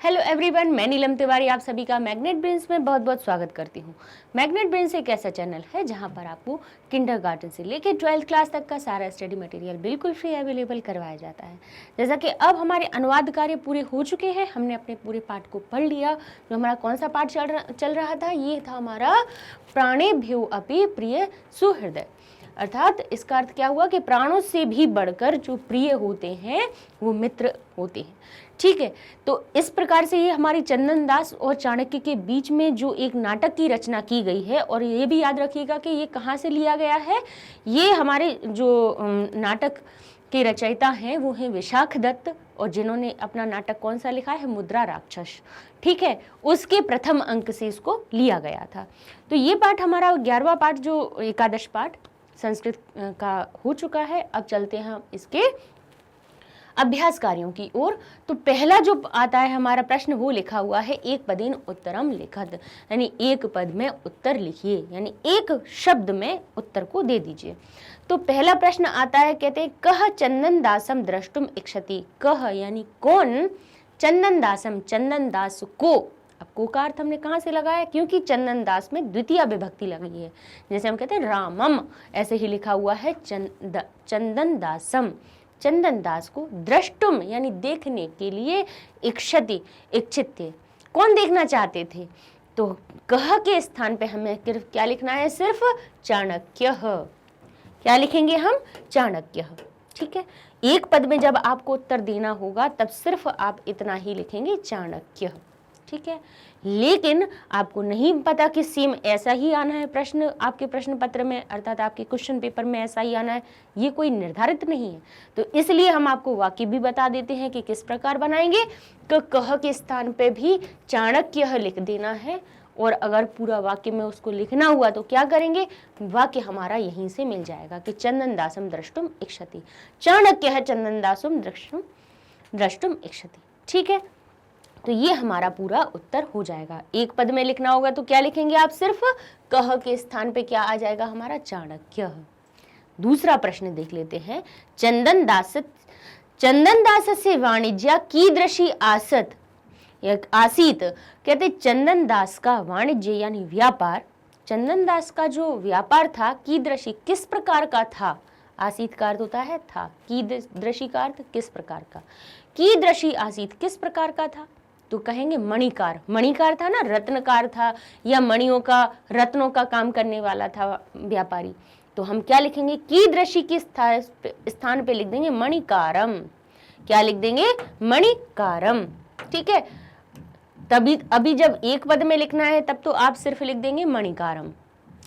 Hello everyone, मैं नीलम तिवारी आप सभी का मैग्नेट ब्रेन्स में बहुत बहुत स्वागत करती हूँ। मैग्नेट ब्रेन्स एक ऐसा चैनल है जहाँ पर आपको किंडरगार्टन से लेकर 12th क्लास तक का सारा स्टडी मटेरियल बिल्कुल फ्री अवेलेबल करवाया जाता है। जैसा कि अब हमारे अनुवाद कार्य पूरे हो चुके हैं, हमने अपने पूरे पाठ को पढ़ लिया। जो हमारा कौन सा पाठ चल रहा था, ये था हमारा प्राणेभ्यो अपि प्रिय सुहृदय। अर्थात इसका अर्थ क्या हुआ कि प्राणों से भी बढ़कर जो प्रिय होते हैं वो मित्र होते हैं। ठीक है, तो इस प्रकार से ये हमारी चंदन दास और चाणक्य के बीच में जो एक नाटक की रचना की गई है, और ये भी याद रखिएगा कि ये कहाँ से लिया गया है। ये हमारे जो नाटक के रचयिता हैं वो हैं विशाख दत्त, और जिन्होंने अपना नाटक कौन सा लिखा है, मुद्रा राक्षस। ठीक है, उसके प्रथम अंक से इसको लिया गया था। तो ये पाठ हमारा 11वां पाठ, जो एकादश पाठ संस्कृत का हो चुका है। अब चलते हैं हम इसके अभ्यास कार्यों की ओर। तो पहला जो आता है हमारा प्रश्न, वो लिखा हुआ है एक पदेन उत्तरम लिखत, यानी एक पद में उत्तर लिखिए, यानी एक शब्द में उत्तर को दे दीजिए। तो पहला प्रश्न आता है, कहते हैं कह चंदन दासम द्रष्टुम इच्छति। कह यानी कौन, चंदन दासम चंदन दास को। अब को का अर्थ हमने कहाँ से लगाया, क्योंकि चंदन दास में द्वितीय विभक्ति लगी है। जैसे हम कहते हैं रामम, ऐसे ही लिखा हुआ है चंदन दासम, चंदन दास को द्रष्टुम यानी देखने के लिए इच्छति इच्छित थे। कौन देखना चाहते थे, तो कह के स्थान पे हमें क्या लिखना है, सिर्फ चाणक्य। क्या लिखेंगे हम, चाणक्य। ठीक है, एक पद में जब आपको उत्तर देना होगा तब सिर्फ आप इतना ही लिखेंगे, चाणक्य। ठीक है, लेकिन आपको नहीं पता कि सेम ऐसा ही आना है प्रश्न आपके प्रश्न पत्र में, अर्थात आपके क्वेश्चन पेपर में ऐसा ही आना है, ये कोई निर्धारित नहीं है। तो इसलिए हम आपको वाक्य भी बता देते हैं कि किस प्रकार बनाएंगे। तो कह के स्थान पे भी चाणक्य लिख देना है, और अगर पूरा वाक्य में उसको लिखना हुआ तो क्या करेंगे, वाक्य हमारा यहीं से मिल जाएगा कि चंदन दासम द्रष्टुम इच्छति, चाणक्य है चंदन दासम द्रष्टुम इच्छति। ठीक है, तो ये हमारा पूरा उत्तर हो जाएगा। एक पद में लिखना होगा तो क्या लिखेंगे आप, सिर्फ कह के स्थान पे क्या आ जाएगा हमारा, चाणक्य। दूसरा प्रश्न देख लेते हैं, चंदन दास से वाणिज्य कीदृशी आसीत। कहते चंदन दास का वाणिज्य यानी व्यापार, चंदन दास का जो व्यापार था, कीदृशी किस प्रकार का था। आसीत का अर्थ होता है था, कीदृशी का अर्थ किस प्रकार का। कीदृशी आसीत किस प्रकार का था, तो कहेंगे मणिकार। मणिकार था ना, रत्नकार था, या मणियों का रत्नों का काम करने वाला था व्यापारी। तो हम क्या लिखेंगे, कीदृशी के स्थान पे लिख देंगे मणिकारम। क्या लिख देंगे, मणिकारम। ठीक है, तभी अभी जब एक पद में लिखना है तब तो आप सिर्फ लिख देंगे मणिकारम।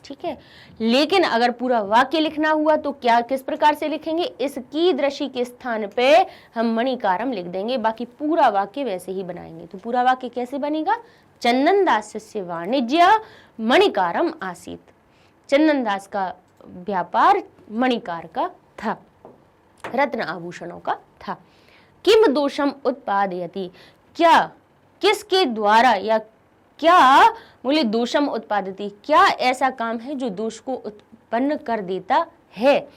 ठीक है, लेकिन अगर पूरा वाक्य लिखना हुआ तो क्या किस प्रकार से लिखेंगे, इस कीदृशी के स्थान पे हम मणिकारम लिख देंगे, बाकी पूरा वाक्य वैसे ही बनाएंगे। तो पूरा वाक्य कैसे बनेगा, चंदन दास से वाणिज्य मणिकारम आसीत, चंदन दास का व्यापार मणिकार का था, रत्न आभूषणों का था। किम दोषम उत्पादयति, क्या किसके द्वारा, या क्या बोले दोषम उत्पादति, क्या ऐसा काम है जो दोष को उत्पन्न कर देता है।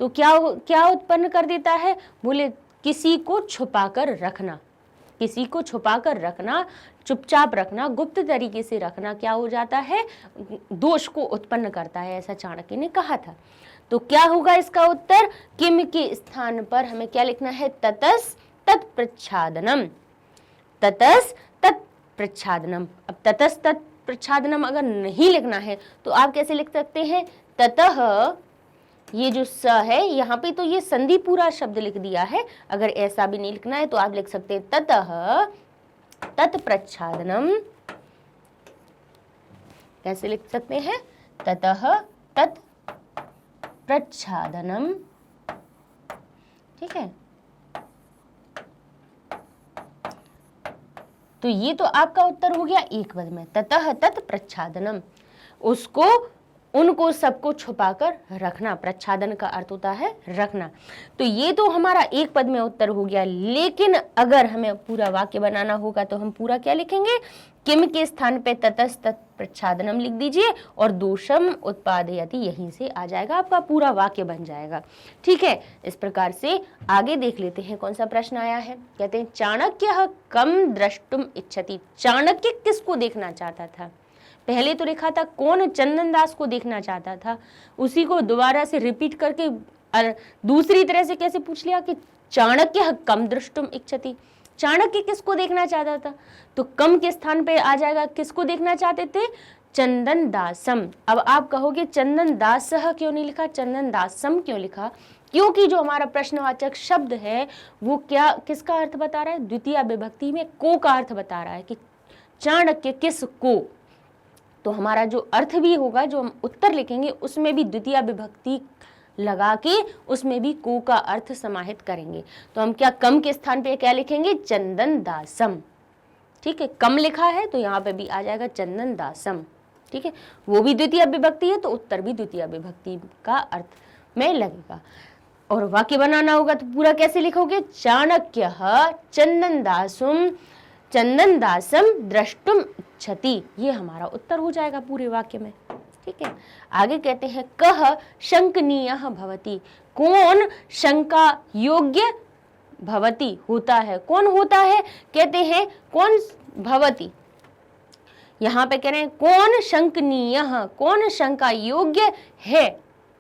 तो क्या उत्पन्न कर देता है, बोले किसी को छुपाकर रखना, किसी को छुपाकर रखना, चुपचाप रखना, गुप्त तरीके से रखना क्या हो जाता है, दोष को उत्पन्न करता है, ऐसा चाणक्य ने कहा था। तो क्या होगा इसका उत्तर, किम के स्थान पर हमें क्या लिखना है, ततस तत्प्रच्छादनम, ततस तत्प्रच्छादनम। अब ततस तत्प्रच्छादनम अगर नहीं लिखना है तो आप कैसे लिख सकते हैं, ततः, ये जो स है यहाँ पे तो ये संधि पूरा शब्द लिख दिया है। अगर ऐसा भी नहीं लिखना है तो आप लिख सकते हैं ततः तत्प्रच्छादनम। कैसे लिख सकते हैं, ततः तत्प्रच्छादनम। ठीक है, तो ये तो आपका उत्तर हो गया एक पद में, ततः तत्प्रच्छादनम, उसको उनको सबको छुपाकर रखना, प्रच्छादन का अर्थ होता है रखना। तो ये तो हमारा एक पद में उत्तर हो गया, लेकिन अगर हमें पूरा वाक्य बनाना होगा तो हम पूरा क्या लिखेंगे, किम के स्थान पे ततस्त प्रच्छादनम लिख दीजिए और दोषम उत्पादयति, यहीं से आ जाएगा, आपका पूरा वाक्य बन जाएगा। ठीक है, इस प्रकार से आगे देख लेते हैं कौन सा प्रश्न आया है। कहते हैं चाणक्य कम द्रष्टुम इच्छति। चाणक्य किसको देखना चाहता था? पहले तो लिखा था कौन चंदन दास को देखना चाहता था, उसी को दोबारा से रिपीट करके दूसरी तरह से कैसे पूछ लिया कि चाणक्य कम दृष्टुम इच्छति। चाणक्य किसको देखना चाहता था? तो कम के स्थान पे आ जाएगा, किसको देखना चाहते थे? चंदन दासम। अब आप कहोगे चंदन दासह क्यों नहीं लिखा, चंदन दासम क्यों लिखा? क्योंकि जो हमारा प्रश्नवाचक शब्द है वो क्या, किसका अर्थ बता रहा है? द्वितीय विभक्ति में को का अर्थ बता रहा है कि चाणक्य किसको। तो हमारा जो अर्थ भी होगा, जो हम उत्तर लिखेंगे, उसमें भी द्वितीय विभक्ति लगा के उसमें भी को का अर्थ समाहित करेंगे। तो हम क्या कम के स्थान पे क्या लिखेंगे? चंदन दासम। ठीक है, कम लिखा है तो यहाँ पे भी आ जाएगा चंदन दासम। ठीक है, वो भी द्वितीय विभक्ति है तो उत्तर भी द्वितीय विभक्ति का अर्थ में लगेगा। और वाक्य बनाना होगा तो पूरा कैसे लिखोगे? चाणक्य चंदन दासम द्रष्टुम इच्छति, ये हमारा उत्तर हो जाएगा पूरे वाक्य में। ठीक है, आगे कहते हैं कह शंकनीयः भवति। कौन शंका योग्य भवति होता है? कौन होता है? कहते हैं कौन भवति, यहाँ पे कह रहे हैं कौन शंकनीयः, कौन शंका योग्य है,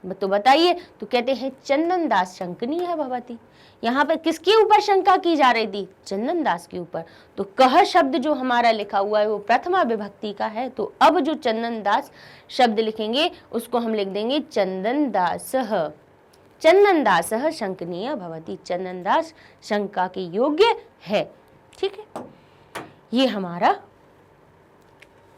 तो बताइए। तो कहते हैं चंदन दास शंकनीय भवति। यहाँ पे किसके ऊपर शंका की जा रही थी? चंदन दास के ऊपर। तो कह शब्द जो हमारा लिखा हुआ है वो प्रथमा विभक्ति का है, तो अब जो चंदन दास शब्द लिखेंगे उसको हम लिख देंगे चंदन दासः। चंदन दासः शंकनीय भवति, चंदन दास शंका के योग्य है। ठीक है, ये हमारा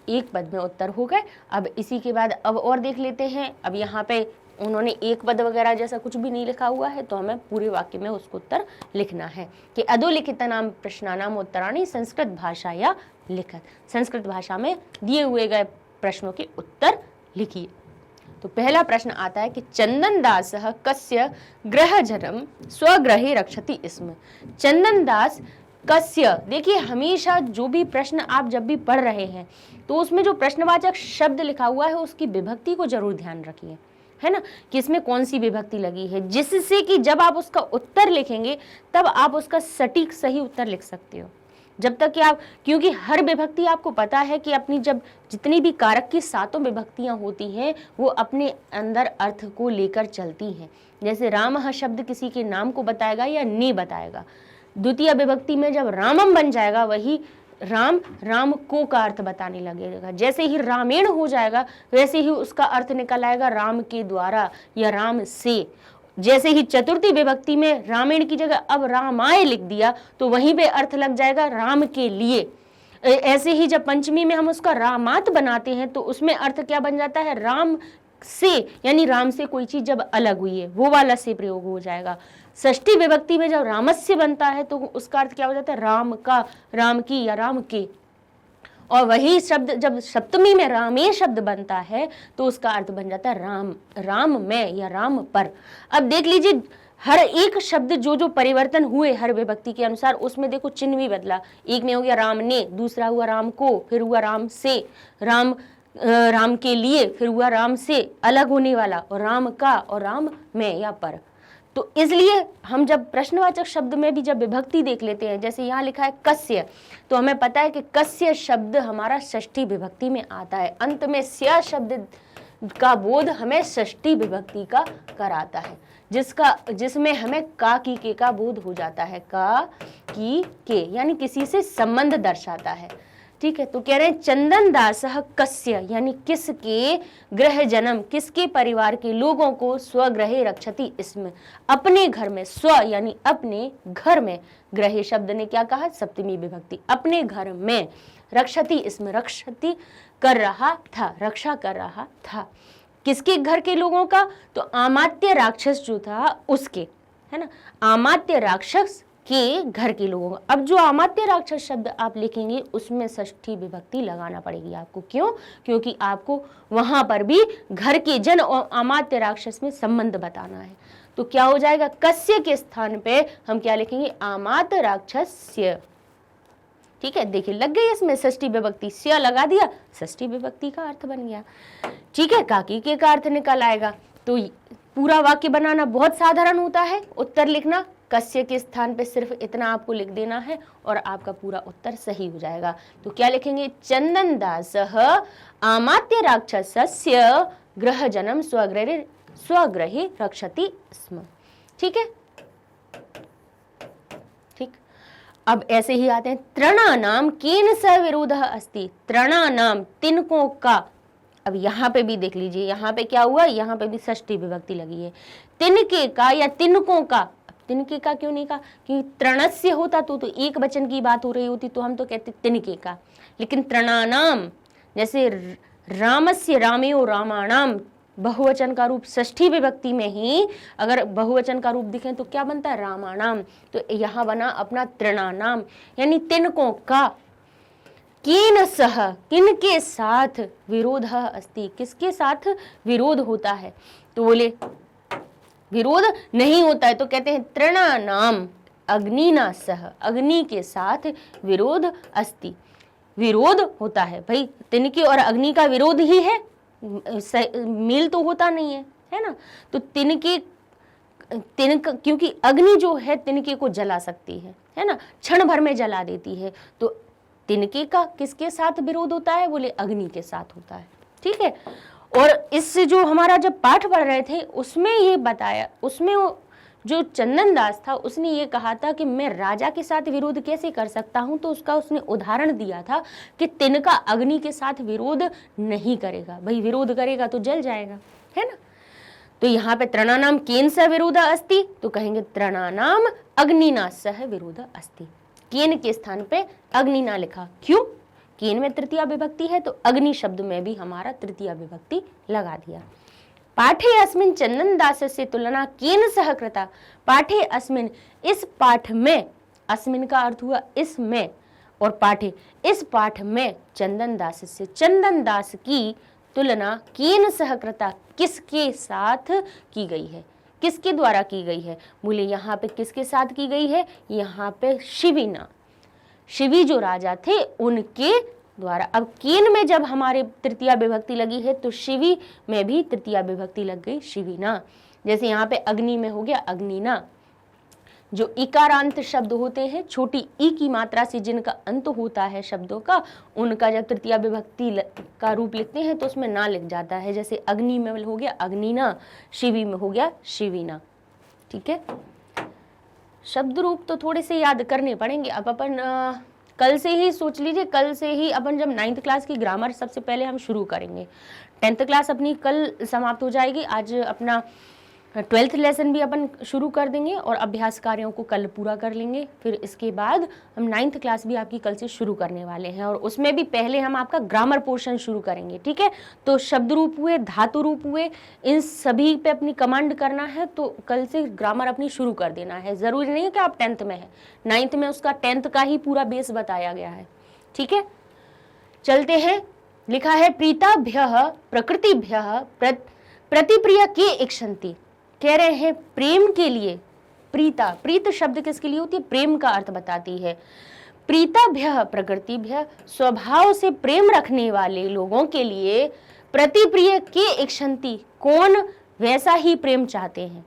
एक पद में उत्तर हो गए। अब इसी के बाद अब और देख लेते हैं। अब यहाँ पे उन्होंने एक पद वगैरह जैसा कुछ भी नहीं लिखा हुआ है, तो हमें पूरे वाक्य में उसको उत्तर लिखना है कि अधोलिखितानां प्रश्नानां उत्तराणि संस्कृत भाषा या लिखत। संस्कृत भाषा में दिए हुए गए प्रश्नों के उत्तर लिखिए। तो पहला प्रश्न आता है कि चंदन दासः कस्य गृहजनम स्वगृहे रक्षति स्म। चंदन दास कस्य, देखिए हमेशा जो भी प्रश्न आप जब भी पढ़ रहे हैं तो उसमें जो प्रश्नवाचक शब्द लिखा हुआ है उसकी विभक्ति को जरूर ध्यान रखिए, है ना, कि इसमें कौन सी विभक्ति लगी है, जिससे कि जब आप उसका उत्तर लिखेंगे तब आप उसका सटीक सही उत्तर लिख सकते हो। जब तक कि आप, क्योंकि हर विभक्ति आपको पता है कि अपनी जब जितनी भी कारक की 7 विभक्तियां होती हैं वो अपने अंदर अर्थ को लेकर चलती हैं। जैसे रामः शब्द किसी के नाम को बताएगा या ने बताएगा, द्वितीय विभक्ति में जब रामम बन जाएगा वही राम को का अर्थ बताने लगेगा। जैसे ही रामेण हो जाएगा वैसे ही उसका अर्थ निकल आएगा राम के द्वारा या राम से। जैसे ही चतुर्थी विभक्ति में रामेण की जगह अब रामाय लिख दिया तो वहीं पे अर्थ लग जाएगा राम के लिए। ऐसे ही जब पंचमी में हम उसका रामात बनाते हैं तो उसमें अर्थ क्या बन जाता है? राम से, यानी राम से कोई चीज जब अलग हुई है वो वाला से प्रयोग हो जाएगा। षष्ठी विभक्ति में जब रामस्य बनता है तो उसका अर्थ क्या हो जाता है? राम का, राम की या राम के। और वही शब्द जब सप्तमी में रामे शब्द बनता है तो उसका अर्थ बन जाता है राम में या राम पर। अब देख लीजिए हर एक शब्द जो परिवर्तन हुए हर विभक्ति के अनुसार उसमें देखो चिन्ह भी बदला। एक में हो गया राम ने, दूसरा हुआ राम को, फिर हुआ राम से, राम के लिए, फिर हुआ राम से अलग होने वाला, और राम का और राम में या पर। तो इसलिए हम जब प्रश्नवाचक शब्द में भी जब विभक्ति देख लेते हैं, जैसे यहाँ लिखा है कस्य, तो हमें पता है कि कस्य शब्द हमारा षष्ठी विभक्ति में आता है। अंत में स्य शब्द का बोध हमें षष्ठी विभक्ति का कराता है, जिसमें हमें का की के का बोध हो जाता है। का की के यानी किसी से संबंध दर्शाता है। ठीक है, तो कह रहे हैं चंदन दासः कस्य यानी किसके गृह जन्म, किसके परिवार के लोगों को स्वगृहे रक्षति स्म, अपने घर में, स्व यानी अपने घर में, गृह शब्द ने क्या कहा? सप्तमी विभक्ति, अपने घर में, रक्षति स्म रक्षति कर रहा था, रक्षा कर रहा था। किसके घर के लोगों का? तो आमात्य राक्षस जो था उसके, है ना, आमात्य राक्षस के घर के लोगों का। अब जो अमात्य राक्षस शब्द आप लिखेंगे उसमें षष्ठी विभक्ति लगाना पड़ेगी आपको। क्यों? क्योंकि आपको वहां पर भी घर के जन और अमात्य राक्षस में संबंध बताना है। तो क्या हो जाएगा, कस्य के स्थान पे हम क्या लिखेंगे, अमात्य राक्षस्य। ठीक है, देखिए लग गई इसमें षष्ठी विभक्ति, स्य लगा दिया, षष्ठी विभक्ति का अर्थ बन गया। ठीक है, काकी के का अर्थ निकल आएगा। तो पूरा वाक्य बनाना बहुत साधारण होता है। उत्तर लिखना, कस्य के स्थान पे सिर्फ इतना आपको लिख देना है और आपका पूरा उत्तर सही हो जाएगा। तो क्या लिखेंगे, चंदन दासः अमात्य राक्षसस्य गृहजनम स्वगृहे रक्षति स्म। ठीक है, ठीक। अब ऐसे ही आते हैं, तृणानाम केन सह विरोधः अस्ति। तृणानाम, तिनकों का। अब यहाँ पे भी देख लीजिए, यहाँ पे क्या हुआ, यहाँ पे भी षष्ठी विभक्ति लगी है। तिनके का या तिनकों का। तिनके का क्यों नहीं कहा, क्योंकि तृणस्य होता तो एक वचन की बात हो रही होती तो हम तो कहते तिनके का। लेकिन तृणानाम, जैसे रामस्य रामेयो रामाणाम, बहुवचन का रूप षष्ठी विभक्ति में ही अगर बहुवचन का रूप दिखें तो क्या बनता है, रामाणाम। तो यहाँ बना अपना तृणानाम, यानी तिनकों का। केन सह, किनके साथ, विरोध अस्ति, किसके साथ विरोध होता है। तो बोले विरोध नहीं होता है तो कहते हैं तृणानाम अग्निना सह, अग्नि के साथ विरोध अस्ति, विरोध होता है। भाई तिनके और अग्नि का विरोध ही है, मेल तो होता नहीं है ना। तो तिनके, क्योंकि अग्नि जो है तिनके को जला सकती है ना, क्षण भर में जला देती है। तो तिनके का किसके साथ विरोध होता है, बोले अग्नि के साथ होता है। ठीक है, और इससे जो हमारा जब पाठ पढ़ रहे थे उसमें ये बताया, उसमें जो चंदन दास था उसने ये कहा था कि मैं राजा के साथ विरोध कैसे कर सकता हूं। तो उसका उसने उदाहरण दिया था कि तिनका अग्नि के साथ विरोध नहीं करेगा, भाई विरोध करेगा तो जल जाएगा, है ना। तो यहाँ पे तृणानाम केन सह विरोध अस्ति, तो कहेंगे तृणानाम अग्निना सह विरोध अस्ति। केन के स्थान पे अग्निना लिखा, क्यों, केन में तृतीया विभक्ति है तो अग्नि शब्द में भी हमारा तृतीया विभक्ति लगा दिया। पाठे अस्मिन चंदन दासस्य तुलना केन सह कृता। पाठे अस्मिन, इस पाठ में, अस्मिन का अर्थ हुआ इसमें, और पाठे इस पाठ में चंदन दासस्य, चंदन दास की तुलना केन सह कृता, किसके साथ की गई है, किसके द्वारा की गई है। बोले यहाँ पे किसके साथ की गई है, यहाँ पे शिवीना, शिवी जो राजा थे उनके द्वारा। अब केन में जब हमारे तृतीया विभक्ति लगी है तो शिवी में भी तृतीया विभक्ति लग गई, शिवीना। जैसे यहाँ पे अग्नि में हो गया अग्निना। जो इकारांत शब्द होते हैं, छोटी ई की मात्रा से जिनका अंत होता है शब्दों का, उनका जब तृतीया विभक्ति का रूप लिखते हैं तो उसमें ना लिख जाता है। जैसे अग्नि में हो गया अग्निना, शिवी में हो गया शिवीना। ठीक है, शब्द रूप तो थोड़े से याद करने पड़ेंगे। अब अपन कल से ही सोच लीजिए, कल से ही अपन जब 9th क्लास की ग्रामर सबसे पहले हम शुरू करेंगे। 10th क्लास अपनी कल समाप्त हो जाएगी, आज अपना 12th लेसन भी अपन शुरू कर देंगे और अभ्यास कार्यों को कल पूरा कर लेंगे। फिर इसके बाद हम 9th क्लास भी आपकी कल से शुरू करने वाले हैं और उसमें भी पहले हम आपका ग्रामर पोर्शन शुरू करेंगे। ठीक है, तो शब्द रूप हुए, धातु रूप हुए, इन सभी पे अपनी कमांड करना है। तो कल से ग्रामर अपनी शुरू कर देना है। जरूरी नहीं है कि आप 10th में है, 9th में उसका 10th का ही पूरा बेस बताया गया है। ठीक है, चलते हैं। लिखा है प्रीताभ्यः प्रकृतिभ्यः प्रतिप्रिय के इक्षन्ति। कह रहे हैं प्रेम के लिए, प्रीता, प्रीत शब्द किसके लिए होती है, प्रेम का अर्थ बताती है। प्रीताभ्यः प्रकृतिभ्यः, स्वभाव से प्रेम रखने वाले लोगों के लिए, प्रतिप्रिय के इक्षन्ति, कौन वैसा ही प्रेम चाहते हैं।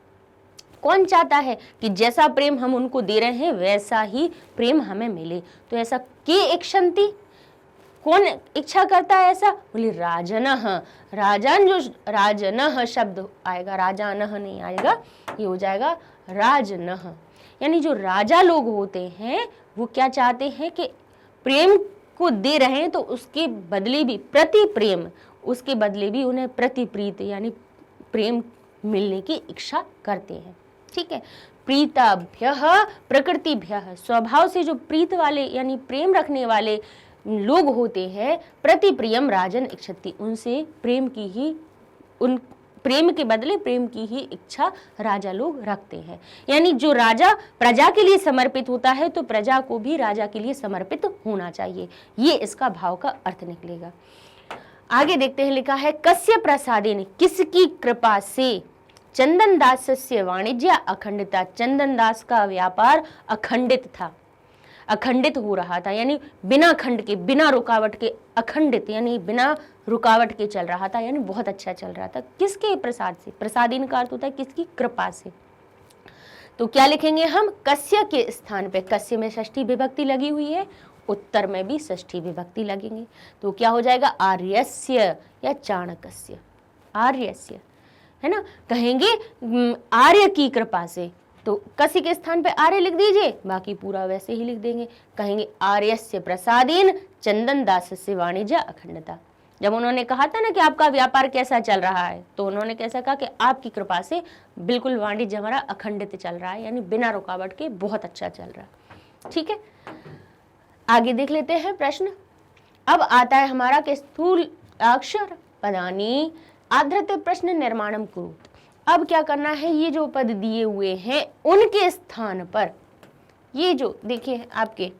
कौन चाहता है कि जैसा प्रेम हम उनको दे रहे हैं वैसा ही प्रेम हमें मिले। तो ऐसा के इक्षन्ति, कौन इच्छा करता है ऐसा, बोले राजनः। राजन, जो राजनः शब्द आएगा, राजानः नहीं आएगा, ये हो जाएगा राजनः। यानी जो राजा लोग होते हैं वो क्या चाहते हैं कि प्रेम को दे रहे हैं तो उसके बदले भी प्रति प्रेम, उसके बदले भी उन्हें प्रतिप्रीत यानी प्रेम मिलने की इच्छा करते हैं। ठीक है, प्रीताभ्यः प्रकृतिभ्यः, स्वभाव से जो प्रीत वाले यानी प्रेम रखने वाले लोग होते हैं, प्रतिप्रियम राजन इच्छति, उनसे प्रेम की ही, उन प्रेम के बदले प्रेम की ही इच्छा राजा लोग रखते हैं। यानी जो राजा प्रजा के लिए समर्पित होता है तो प्रजा को भी राजा के लिए समर्पित होना चाहिए, ये इसका भाव का अर्थ निकलेगा। आगे देखते हैं, लिखा है कस्य प्रसादेन, किसकी कृपा से, चंदन दासस्य वाणिज्य अखंडिता, चंदन दास का व्यापार अखंडित था, अखंडित हो रहा था, यानी बिना खंड के, बिना रुकावट के, अखंडित यानी बिना रुकावट के चल रहा था, यानी बहुत अच्छा चल रहा था। किसके प्रसाद से, प्रसादीन का अर्थ होता है किसकी कृपा से। तो क्या लिखेंगे हम, कस्य के स्थान पे, कस्य में षष्ठी विभक्ति लगी हुई है, उत्तर में भी षष्ठी विभक्ति लगेंगे, तो क्या हो जाएगा आर्यस्य या चाणक्यस्य, आर्यस्य, है ना। कहेंगे आर्य की कृपा से, तो कस्य के स्थान पे आर्य लिख दीजिए, बाकी पूरा वैसे ही लिख देंगे। कहेंगे आर्यस्य प्रसादेन चंदन दासस्य वाणिज्य अखंडता। जब उन्होंने कहा था ना कि आपका व्यापार कैसा चल रहा है, तो उन्होंने कैसा कहा कि आपकी कृपा से बिल्कुल वाणिज्य हमारा अखंडित चल रहा है, यानी बिना रुकावट के बहुत अच्छा चल रहा है। ठीक है, आगे देख लेते हैं प्रश्न। अब आता है हमारा कि स्थूल अक्षर पदानी आधृत प्रश्न निर्माणम कुरुत। अब क्या करना है, ये जो पद दिए हुए हैं उनके स्थान पर, ये जो देखिए आपके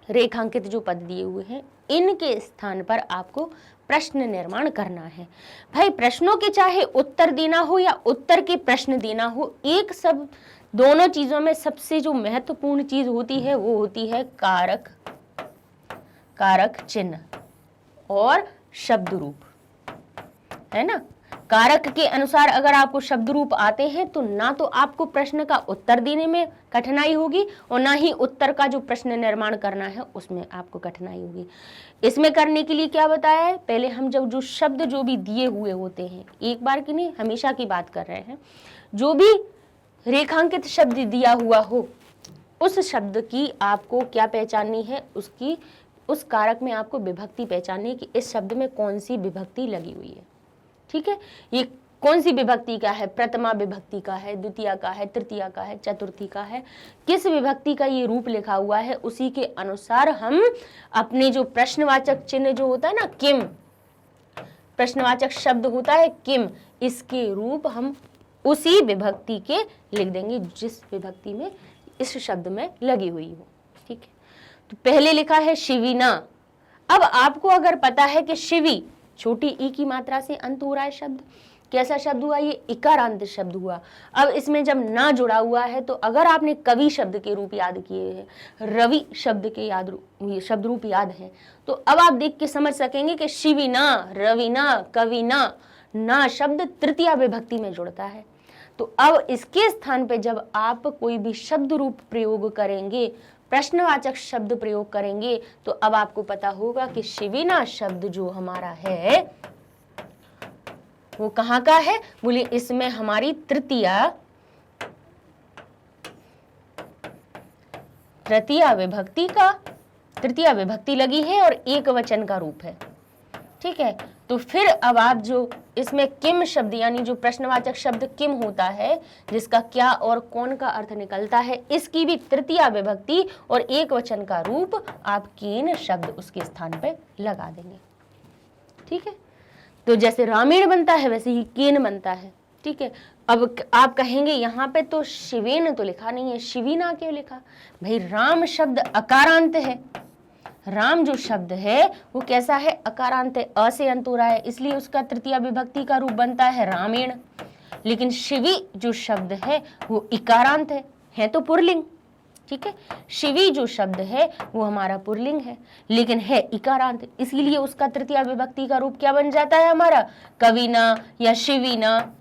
रेखांकित जो पद दिए हुए हैं इनके स्थान पर आपको प्रश्न निर्माण करना है। भाई प्रश्नों के चाहे उत्तर देना हो या उत्तर के प्रश्न देना हो, एक सब दोनों चीजों में सबसे जो महत्वपूर्ण चीज होती है वो होती है कारक, कारक चिन्ह और शब्द रूप, है ना। कारक के अनुसार अगर आपको शब्द रूप आते हैं तो ना तो आपको प्रश्न का उत्तर देने में कठिनाई होगी और ना ही उत्तर का जो प्रश्न निर्माण करना है उसमें आपको कठिनाई होगी। इसमें करने के लिए क्या बताया है, पहले हम जब जो शब्द जो भी दिए हुए होते हैं, एक बार की नहीं हमेशा की बात कर रहे हैं, जो भी रेखांकित शब्द दिया हुआ हो उस शब्द की आपको क्या पहचाननी है, उसकी उस कारक में आपको विभक्ति पहचाननी है कि इस शब्द में कौन सी विभक्ति लगी हुई है। ठीक है, ये कौन सी विभक्ति का है, प्रथमा विभक्ति का है, द्वितीय का है, तृतीय का है, चतुर्थी का है, किस विभक्ति का ये रूप लिखा हुआ है, उसी के अनुसार हम अपने जो प्रश्नवाचक चिन्ह जो होता है ना, किम, प्रश्नवाचक शब्द होता है किम, इसके रूप हम उसी विभक्ति के लिख देंगे जिस विभक्ति में इस शब्द में लगी हुई हो। ठीक है, तो पहले लिखा है शिवीना। अब आपको अगर पता है कि शिवी छोटी ई की मात्रा से अंत हो रहा है शब्द, कैसा शब्द हुआ, ये इकारांत शब्द हुआ। अब इसमें जब ना जुड़ा हुआ है तो अगर आपने कवि शब्द के रूप याद किए हैं, रवि शब्द के शब्द रूप याद है, तो अब आप देख के समझ सकेंगे कि शिविना, रविना, कविना, ना शब्द तृतीय विभक्ति में जुड़ता है। तो अब इसके स्थान पे जब आप कोई भी शब्द रूप प्रयोग करेंगे, प्रश्नवाचक शब्द प्रयोग करेंगे, तो अब आपको पता होगा कि शिविना शब्द जो हमारा है वो कहाँ का है, बोलिए इसमें हमारी तृतीय विभक्ति लगी है और एक वचन का रूप है। ठीक है, तो फिर अब आप जो इसमें किम शब्द यानी जो प्रश्नवाचक शब्द किम होता है, जिसका क्या और कौन का अर्थ निकलता है, इसकी भी तृतीय विभक्ति और एक वचन का रूप आप केन शब्द उसके स्थान पे लगा देंगे। ठीक है, तो जैसे रामेण बनता है वैसे ही केन बनता है। ठीक है, अब आप कहेंगे यहाँ पे तो शिवेन तो लिखा नहीं है, शिवीना क्यों लिखा, भाई राम शब्द अकारांत है, राम जो शब्द है वो कैसा है, अकारांत है, अ से अंत हो रहा है, इसलिए उसका तृतीय विभक्ति का रूप बनता है रामेण। लेकिन शिवी जो शब्द है वो इकारांत है तो पुरलिंग। ठीक है, शिवी जो शब्द है वो हमारा पुरलिंग है लेकिन है इकारांत, इसीलिए उसका तृतीय विभक्ति का रूप क्या बन जाता है हमारा, कविना या शिवीना।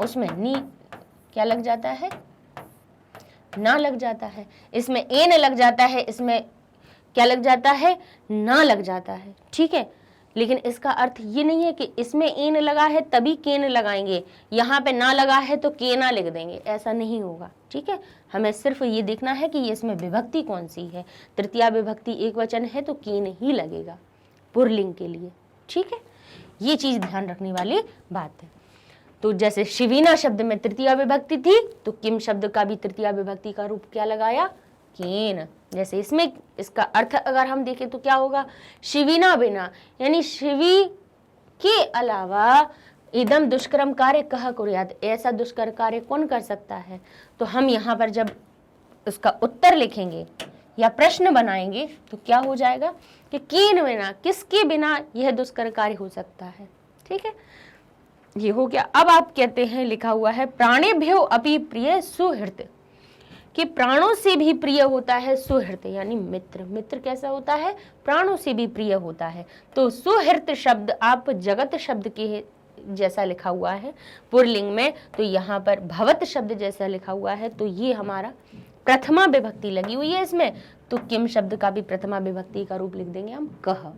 उसमें नी क्या लग जाता है, ना लग जाता है, इसमें एन लग जाता है, इसमें क्या लग जाता है, ना लग जाता है। ठीक है, लेकिन इसका अर्थ ये नहीं है कि इसमें एन लगा है तभी केन लगाएंगे, यहाँ पे ना लगा है तो केना लिख देंगे, ऐसा नहीं होगा। ठीक है, हमें सिर्फ ये देखना है कि इसमें विभक्ति कौन सी है, तृतीय विभक्ति एक वचन है तो केन ही लगेगा पुरलिंग के लिए। ठीक है, ये चीज ध्यान रखने वाली बात है। तो जैसे शिवीना शब्द में तृतीय विभक्ति थी तो किम शब्द का भी तृतीय विभक्ति का रूप क्या लगाया, केन। जैसे इसमें इसका अर्थ अगर हम देखें तो क्या होगा, शिवीना बिना, यानी शिवी के अलावा इदम दुष्कर्म कार्य कह कुर्यात, ऐसा दुष्कर कार्य कौन कर सकता है। तो हम यहाँ पर जब उसका उत्तर लिखेंगे या प्रश्न बनाएंगे तो क्या हो जाएगा कि कीन बिना, किसके बिना यह दुष्कर कार्य हो सकता है। ठीक है, ये हो गया। अब आप कहते हैं, लिखा हुआ है प्राणेभ्यो अपि प्रिय सुहृत, कि प्राणों से भी प्रिय होता है सुहृत यानी मित्र। मित्र कैसा होता है, प्राणों से भी प्रिय होता है। तो सुहृत शब्द आप जगत शब्द के जैसा लिखा हुआ है पुरलिंग में, तो यहाँ पर भवत शब्द जैसा लिखा हुआ है, तो ये हमारा प्रथमा विभक्ति लगी हुई है इसमें, तो किम शब्द का भी प्रथमा विभक्ति का रूप लिख देंगे हम कह।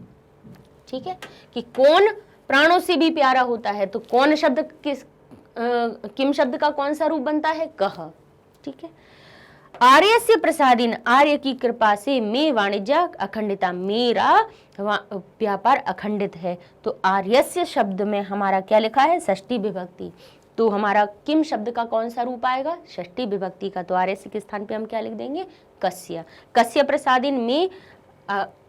ठीक है, कि कौन प्राणों से भी प्यारा होता है, तो कौन शब्द किस किम शब्द का कौन सा रूप बनता है, कह। ठीक है, आर्य से प्रसादीन, आर्य की कृपा से मैं वाणिज्य अखंडिता, मेरा व्यापार अखंडित है। तो आर्यस्य शब्द में हमारा क्या लिखा है, षष्ठी विभक्ति, तो हमारा किम शब्द का कौन सा रूप आएगा, षष्ठी विभक्ति का। तो आर्यस्य के स्थान पे हम क्या लिख देंगे, कस्य। कस्य प्रसादीन में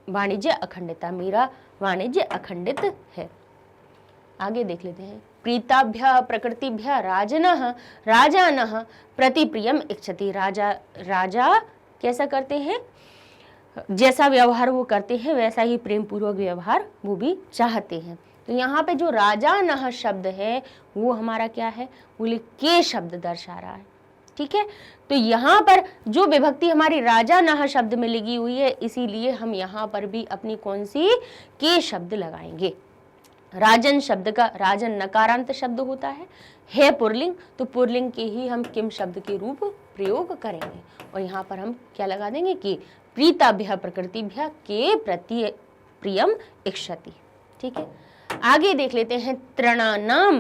वाणिज्य अखंडिता, मेरा वाणिज्य अखंडित है। आगे देख लेते हैं, प्रीताभ्य प्रकृतिभ्य राजनः राजानः प्रतिप्रियम इच्छति, राजा कैसा करते हैं, जैसा व्यवहार वो करते हैं वैसा ही प्रेम पूर्वक व्यवहार वो भी चाहते हैं। तो यहाँ पे जो राजानः शब्द है वो हमारा क्या है, बोले के शब्द दर्शा रहा है। ठीक है, तो यहाँ पर जो विभक्ति हमारी राजानः शब्द में लगी हुई है, इसीलिए हम यहाँ पर भी अपनी कौन सी के शब्द लगाएंगे। राजन शब्द का, राजन नकारांत शब्द होता है पुरलिंग, तो पुरलिंग के ही हम किम शब्द के रूप प्रयोग करेंगे, और यहाँ पर हम क्या लगा देंगे कि प्रीताभ्य प्रकृतिभ्य के प्रति प्रियम इच्छति। ठीक है, आगे देख लेते हैं तृणानाम।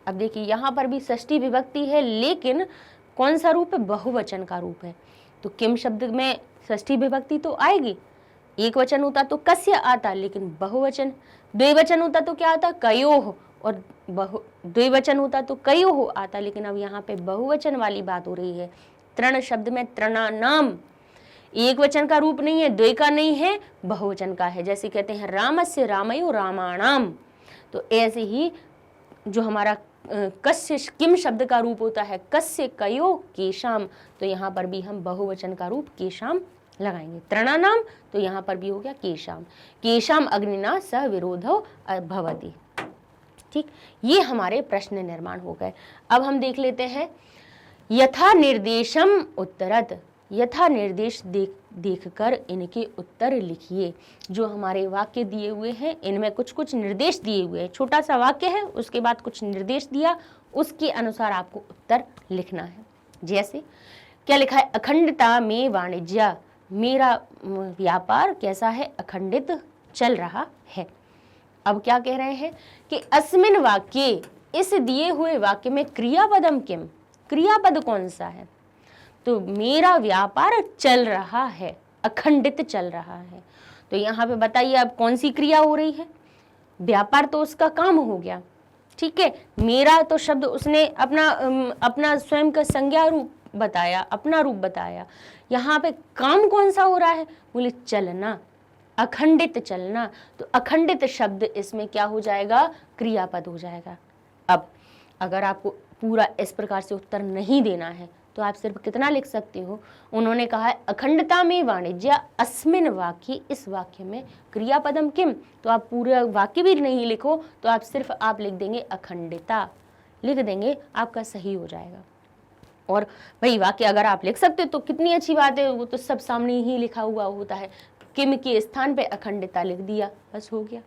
अब देखिए यहाँ पर भी षष्ठी विभक्ति है, लेकिन कौन सा रूप है, बहुवचन का रूप है। तो किम शब्द में षष्ठी विभक्ति तो आएगी, एक वचन होता तो कस्य आता, लेकिन बहुवचन, द्विवचन होता तो क्या आता, कयोः, और द्विवचन होता तो कयोः आता, लेकिन अब यहाँ पे बहुवचन वाली बात हो रही है। तृण शब्द में तृणानाम एक वचन का रूप नहीं है, द्वय का नहीं है, बहुवचन का है। जैसे कहते हैं रामस्य रामयो रामाणाम, तो ऐसे ही जो हमारा कस्य किम शब्द का रूप होता है कस्य कयो केशाम, तो यहाँ पर भी हम बहुवचन का रूप केशाम लगाएंगे। तृणानाम, तो यहाँ पर भी हो गया केशाम, केशाम अग्निना सह विरोधो भवति। ठीक, ये हमारे प्रश्न निर्माण हो गए। अब हम देख लेते हैं यथा निर्देशम उत्तरत, यथा निर्देश देखकर इनके उत्तर लिखिए। जो हमारे वाक्य दिए हुए हैं इनमें कुछ कुछ निर्देश दिए हुए हैं, छोटा सा वाक्य है उसके बाद कुछ निर्देश दिया, उसके अनुसार आपको उत्तर लिखना है। जैसे क्या लिखा है, अखंडता में वाणिज्य, मेरा व्यापार कैसा है, अखंडित चल रहा है। अब क्या कह रहे हैं कि अस्मिन वाक्य, इस दिए हुए वाक्य में क्रियापदम किम, क्रियापद कौन सा है, तो मेरा व्यापार चल रहा है, अखंडित चल रहा है। तो यहाँ पे बताइए अब कौन सी क्रिया हो रही है, व्यापार तो उसका काम हो गया। ठीक है, मेरा तो शब्द उसने अपना स्वयं का संज्ञा रूप बताया, अपना रूप बताया। यहाँ पे काम कौन सा हो रहा है, बोले चलना, अखंडित चलना। तो अखंडित शब्द इसमें क्या हो जाएगा, क्रियापद हो जाएगा। अब अगर आपको पूरा इस प्रकार से उत्तर नहीं देना है तो आप सिर्फ कितना लिख सकते हो, उन्होंने कहा है अखंडता में वाणिज्य अस्मिन वाक्य, इस वाक्य में क्रियापदम किम, तो आप पूरा वाक्य भी नहीं लिखो, तो आप सिर्फ आप लिख देंगे अखंडिता, लिख देंगे, आपका सही हो जाएगा। और भाई वाक्य अगर आप लिख सकते तो कितनी अच्छी बात है, वो तो सब सामने ही लिखा हुआ होता है, किम के स्थान पे अखंडिता लिख दिया, बस हो गया,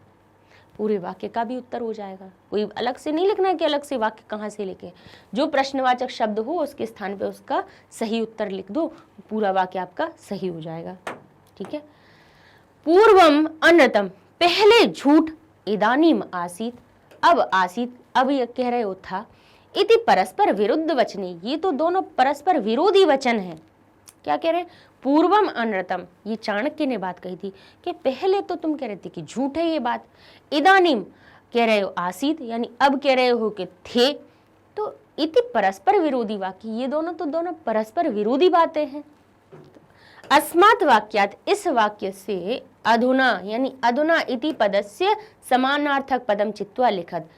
पूरे वाक्य का भी उत्तर हो जाएगा। कोई अलग से नहीं लिखना है कि अलग से वाक्य कहाँ से लिखे, जो प्रश्नवाचक शब्द हो उसके स्थान पे उसका सही उत्तर लिख दो, पूरा वाक्य आपका सही हो जाएगा। ठीक है, पूर्वम अनृतम, पहले झूठ, इदानीम आसीत, अब आसीत, अब ये कह रहे हो था, इति परस्पर विरुद्ध वचने, ये तो दोनों परस्पर विरोधी वचन हैं। क्या कह रहे हैं, पूर्वम अनृतम, ये चाणक्य ने बात कही थी कि पहले तो तुम कह रहे थे कि झूठ है ये बात, इदानीम कह रहे हो आसीत, यानी अब कह रहे हो कि थे, तो इति परस्पर विरोधी वाक्य, ये दोनों तो दोनों परस्पर विरोधी बातें हैं। अस्मात् वाक्यात, इस वाक्य से अधुना, यानी अधुना इति पदस्य समानार्थक पदम चित्वा लिखत,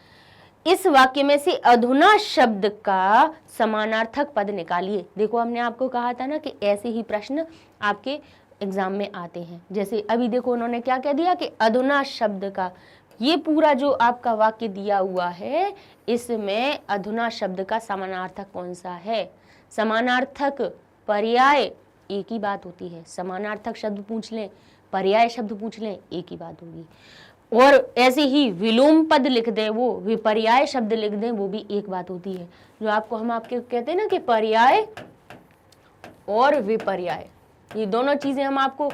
इस वाक्य में से अधुना शब्द का समानार्थक पद निकालिए। देखो हमने आपको कहा था ना कि ऐसे ही प्रश्न आपके एग्जाम में आते हैं। जैसे अभी देखो उन्होंने क्या कह दिया कि अधुना शब्द का, ये पूरा जो आपका वाक्य दिया हुआ है इसमें अधुना शब्द का समानार्थक कौन सा है। समानार्थक पर्याय एक ही बात होती है। समानार्थक शब्द पूछ लें, पर्याय शब्द पूछ लें, एक ही बात होगी। और ऐसे ही विलोम पद लिख दें, वो विपर्याय शब्द लिख दें, वो भी एक बात होती है। जो आपको हम आपके कहते हैं ना कि पर्याय और विपर्याय, ये दोनों चीजें हम आपको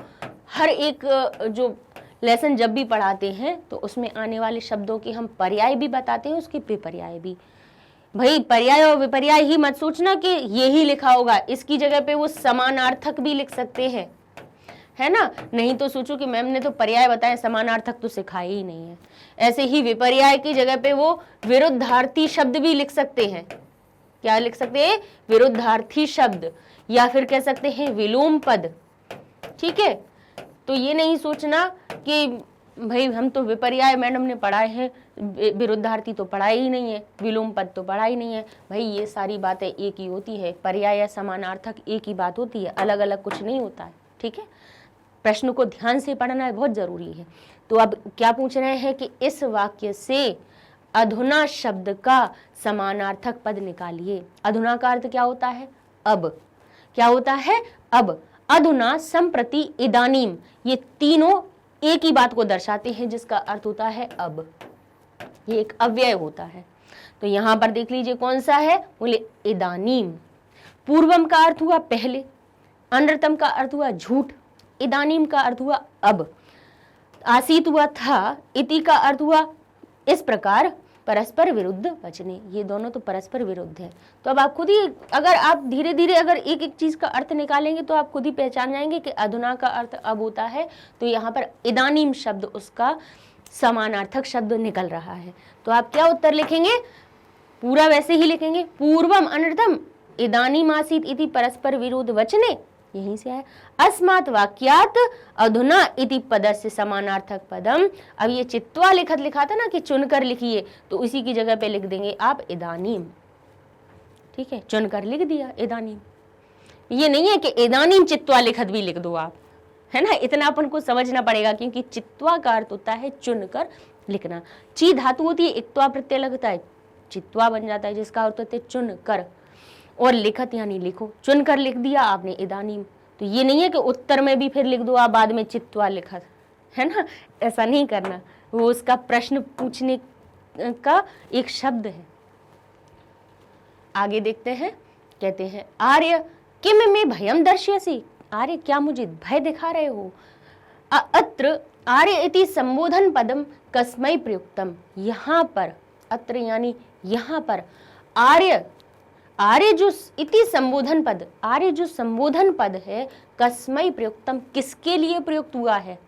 हर एक जो लेसन जब भी पढ़ाते हैं तो उसमें आने वाले शब्दों के हम पर्याय भी बताते हैं, उसके विपर्याय भी। भाई पर्याय और विपर्याय ही मत सोचना कि यही लिखा होगा, इसकी जगह पे वो समानार्थक भी लिख सकते हैं, है ना। नहीं तो सोचो कि मैम ने तो पर्याय बताए, समानार्थक तो सिखाया ही नहीं है। ऐसे ही विपर्याय की जगह पे वो विरुद्धार्थी शब्द भी लिख सकते हैं। क्या लिख सकते हैं? विरुद्धार्थी शब्द, या फिर कह सकते हैं विलोम पद। ठीक है, तो ये नहीं सोचना कि भाई हम तो विपर्याय मैडम ने पढ़ाए हैं, विरुद्धार्थी तो पढ़ाई ही नहीं है, विलोम पद तो पढ़ा ही नहीं है। भाई ये सारी बातें एक ही होती है, पर्याय या समानार्थक एक ही बात होती है, अलग अलग कुछ नहीं होता है। ठीक है, प्रश्न को ध्यान से पढ़ना है, बहुत जरूरी है। तो अब क्या पूछ रहे हैं कि इस वाक्य से अधुना शब्द का समानार्थक पद निकालिए। अधुना का अर्थ क्या होता है? अब। क्या होता है? अब। अधुना, संप्रति, इदानीम, ये तीनों एक ही बात को दर्शाते हैं जिसका अर्थ होता है अब। ये एक अव्यय होता है। तो यहां पर देख लीजिए कौन सा है, बोले इदानीम। पूर्वम का अर्थ हुआ पहले, अनृतम का अर्थ हुआ झूठ, इदानीम का अर्थ हुआ अब, आसीत हुआ था, इति का अर्थ हुआ इस प्रकार, परस्पर विरुद्ध वचने, ये दोनों तो परस्पर विरुद्ध है। तो अब आप खुद ही, अगर आप धीरे धीरे अगर एक एक चीज का अर्थ निकालेंगे तो आप खुद ही पहचान जाएंगे कि अधुना का अर्थ अब होता है, तो यहाँ पर इदानीम शब्द उसका समानार्थक शब्द निकल रहा है। तो आप क्या उत्तर लिखेंगे? पूरा वैसे ही लिखेंगे, पूर्वम अनृतम इदानीम आसीत इति परस्पर विरुद्ध वचने, यहीं से आया। अस्मात् वाक्यात अधुना इति पदस्य समानार्थक पदम। अब ये चित्वा लिखत लिखा था ना कि चुनकर लिखिए, तो उसी की जगह पे लिख देंगे आप इदानीम। ठीक है, चुनकर लिख दिया इदानीम। ये नहीं है कि इदानीम चित्वा लिखत भी लिख दो आप, है ना। इतना अपन को समझना पड़ेगा, क्योंकि चित्वा का अर्थ होता है चुनकर लिखना। ची धातु होती है, इक्त्वा प्रत्यय लगता है, चित्वा बन जाता है, जिसका अर्थ होता है चुनकर, और लिखत यानी लिखो। चुनकर लिख दिया आपने इदानीम। तो ये नहीं है कि उत्तर में भी फिर लिख दो आप बाद में चित्वा लिखत, है ना, ऐसा नहीं करना। वो उसका प्रश्न पूछने का एक शब्द है। आगे देखते हैं, कहते हैं आर्य किम में भयम दर्शयसि। आर्य क्या मुझे भय दिखा रहे हो? अत्र आर्य इति संबोधन पदम कस्मै प्रयुक्तम। यहाँ पर अत्र यानी यहाँ पर आर्य, आर्य जो इति संबोधन पद, आर्य जो संबोधन पद है, कस्मै प्रयुक्तम, किसके लिए प्रयुक्त हुआ है?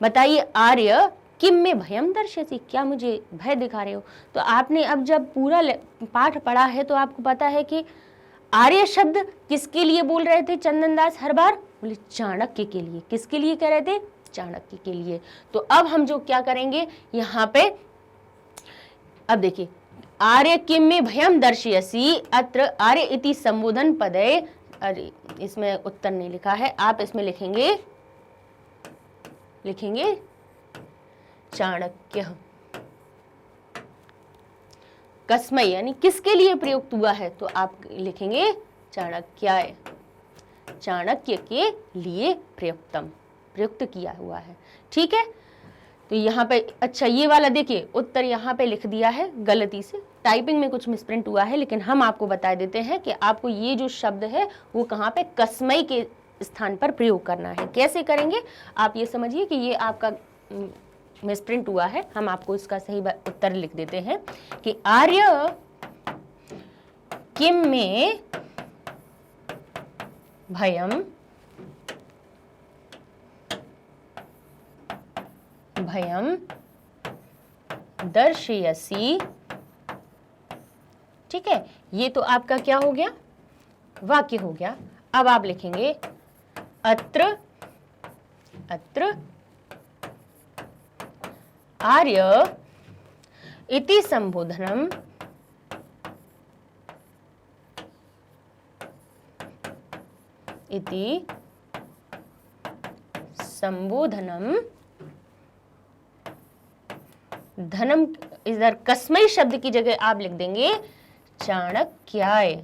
बताइए। आर्य किम में भयम दर्शयसि, क्या मुझे भय दिखा रहे हो? तो आपने अब जब पूरा पाठ पढ़ा है तो आपको पता है कि आर्य शब्द किसके लिए बोल रहे थे चंदन दास हर बार? बोले चाणक्य के लिए। किसके लिए कह रहे थे? चाणक्य के लिए। तो अब हम जो क्या करेंगे यहाँ पे, अब देखिए, आर्य किम में भयम दर्शयसि, अत्र आर्य इति संबोधन पदे। अरे इसमें उत्तर नहीं लिखा है, आप इसमें लिखेंगे चाणक्य। कस्मै यानी किसके लिए प्रयुक्त हुआ है, तो आप लिखेंगे चाणक्याय, चाणक्य के लिए प्रयुक्तम, प्रयुक्त किया हुआ है। ठीक है, तो यहाँ पे अच्छा ये वाला देखिए उत्तर यहाँ पे लिख दिया है गलती से, टाइपिंग में कुछ मिसप्रिंट हुआ है, लेकिन हम आपको बता देते हैं कि आपको ये जो शब्द है वो कहाँ पे कस्मै के स्थान पर प्रयोग करना है। कैसे करेंगे आप ये समझिए कि ये आपका मिसप्रिंट हुआ है, हम आपको इसका सही उत्तर लिख देते हैं कि आर्य किम में भयम दर्शयसि। ठीक है, ये तो आपका क्या हो गया? वाक्य हो गया। अब आप लिखेंगे अत्र आर्य इति संबोधनम इति संबोधनम धनम, इधर कस्मै शब्द की जगह आप लिख देंगे चाणक्याय,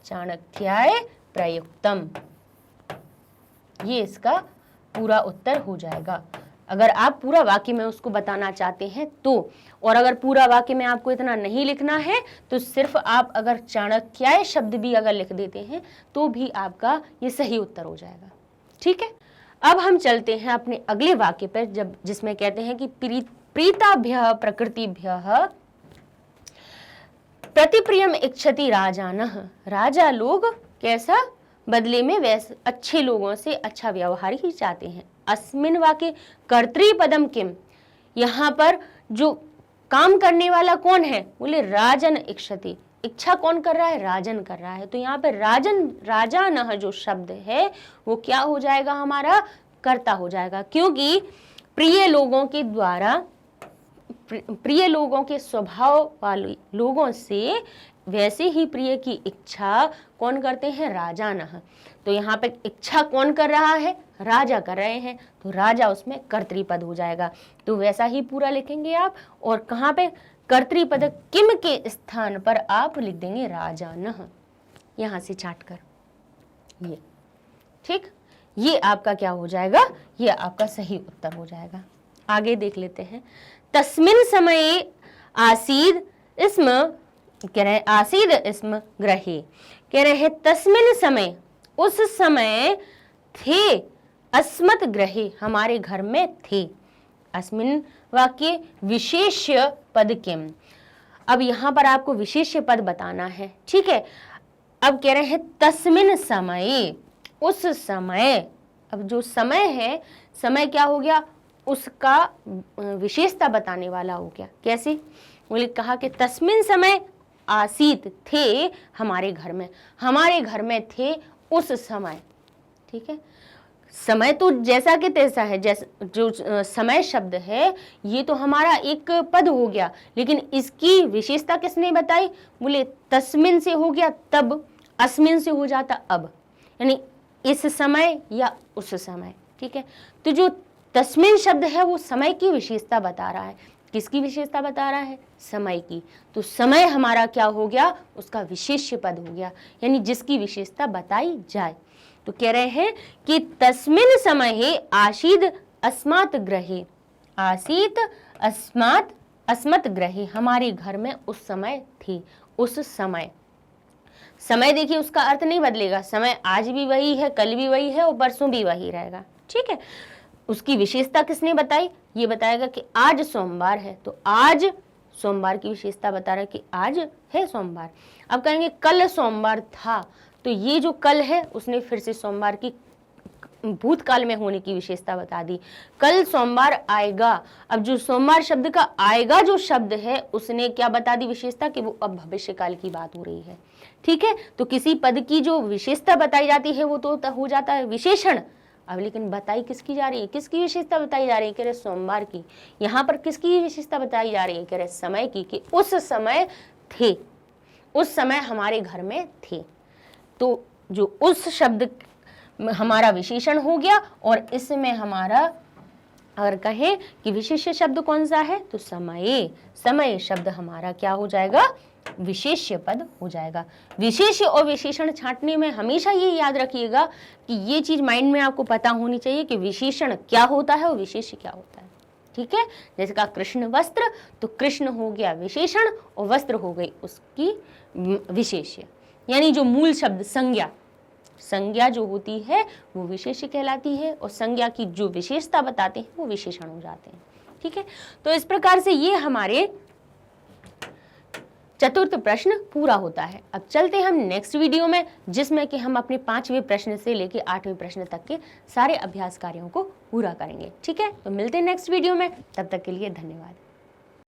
चाणक्याय प्रयुक्तम। ये इसका पूरा उत्तर हो जाएगा। अगर आप पूरा वाक्य में उसको बताना चाहते हैं तो, और अगर पूरा वाक्य में आपको इतना नहीं लिखना है तो सिर्फ आप अगर चाणक्याय शब्द भी अगर लिख देते हैं तो भी आपका ये सही उत्तर हो जाएगा। ठीक है, अब हम चलते हैं अपने अगले वाक्य पर, जब जिसमें कहते हैं कि प्रीताभ्यः प्रकृतिभ्यः प्रतिप्रियम इच्छति राजानः। राजा लोग कैसा, बदले में वैसे अच्छे लोगों से अच्छा व्यवहार ही चाहते हैं। अस्मिन वाक्य कर्तृपदम किम, यहाँ पर जो काम करने वाला कौन है, बोले राजन इच्छति। इच्छा कौन कर रहा है, राजन कर रहा है। तो यहाँ पर राजन, राजानः जो शब्द है वो क्या हो जाएगा, हमारा कर्ता हो जाएगा, क्योंकि प्रिय लोगों के द्वारा, प्रिय लोगों के स्वभाव वाले लोगों से वैसे ही प्रिय की इच्छा कौन करते हैं, राजानः। तो यहाँ पे इच्छा कौन कर रहा है, राजा कर रहे हैं, तो राजा उसमें कर्तृपद हो जाएगा। तो वैसा ही पूरा लिखेंगे आप, और कहाँ पे कर्तृपद किम के स्थान पर आप लिख देंगे राजानः, यहाँ से छाट कर ये। ठीक, ये आपका क्या हो जाएगा, ये आपका सही उत्तर हो जाएगा। आगे देख लेते हैं। तस्मिन समय आसीद इसम, कह रहे हैं आसीद इसम ग्रहे, कह रहे हैं तस्मिन समय, उस समय थे, अस्मत् ग्रहे हमारे घर में थे। अस्मिन वाक्य विशेष्य पद किम, अब यहां पर आपको विशेष्य पद बताना है। ठीक है, अब कह रहे हैं तस्मिन समय, उस समय। अब जो समय है, समय क्या हो गया, उसका विशेषता बताने वाला हो गया। कैसे, बोले कहा कि तस्मिन समय आसीत थे हमारे घर में, हमारे घर में थे उस समय। ठीक है, समय तो जैसा कि तैसा है, जैसा जो समय शब्द है ये तो हमारा एक पद हो गया, लेकिन इसकी विशेषता किसने बताई, बोले तस्मिन से हो गया तब, अस्मिन से हो जाता अब, यानी इस समय या उस समय। ठीक है, तो जो तस्मिन शब्द है वो समय की विशेषता बता रहा है। किसकी विशेषता बता रहा है, समय की। तो समय हमारा क्या हो गया, उसका विशेष्य पद हो गया, यानी जिसकी विशेषता बताई जाए। तो कह रहे हैं कि तस्मिन समय आसीद अस्मात् ग्रहे, आसीत अस्मात् अस्मत् ग्रहे, हमारे घर में उस समय थी, उस समय। समय देखिए उसका अर्थ नहीं बदलेगा, समय आज भी वही है, कल भी वही है और परसों भी वही रहेगा। ठीक है, उसकी विशेषता किसने बताई, ये बताएगा कि आज सोमवार है, तो आज सोमवार की विशेषता बता रहा है कि आज है सोमवार। अब कहेंगे कल सोमवार था, तो ये जो कल है उसने फिर से सोमवार की भूतकाल में होने की विशेषता बता दी। कल सोमवार आएगा, अब जो सोमवार शब्द का आएगा जो शब्द है उसने क्या बता दी विशेषता, कि वो अब भविष्य काल की बात हो रही है। ठीक है, तो किसी पद की जो विशेषता बताई जाती है वो तो हो जाता है विशेषण। अब लेकिन बताई किसकी जा रही है, किसकी विशेषता बताई जा रही है, कह रहे सोमवार की। यहाँ पर किसकी विशेषता बताई जा रही है, कह रहे समय की, कि उस समय थे, उस समय हमारे घर में थे। तो जो उस शब्द हमारा विशेषण हो गया, और इसमें हमारा अगर कहें कि विशेष्य शब्द कौन सा है, तो समय, समय शब्द हमारा क्या हो जाएगा, विशेष्य पद हो जाएगा। विशेष्य और विशेषण छांटने में हमेशा ये याद रखिएगा कि ये चीज माइंड में आपको पता होनी चाहिए कि विशेषण क्या होता है और विशेष्य क्या होता है। ठीक है, जैसे कहा कृष्ण वस्त्र, तो कृष्ण हो गया विशेषण और वस्त्र हो गई उसकी विशेष्य, यानी जो मूल शब्द संज्ञा, संज्ञा जो होती है वो विशेष्य कहलाती है, और संज्ञा की जो विशेषता बताते हैं वो विशेषण हो जाते हैं। ठीक है, तो इस प्रकार से ये हमारे चतुर्थ प्रश्न पूरा होता है। अब चलते हम नेक्स्ट वीडियो में, जिसमें कि हम अपने 5वें प्रश्न से लेकर 8वें प्रश्न तक के सारे अभ्यास कार्यों को पूरा करेंगे। ठीक है, तो मिलते हैं नेक्स्ट वीडियो में, तब तक के लिए धन्यवाद।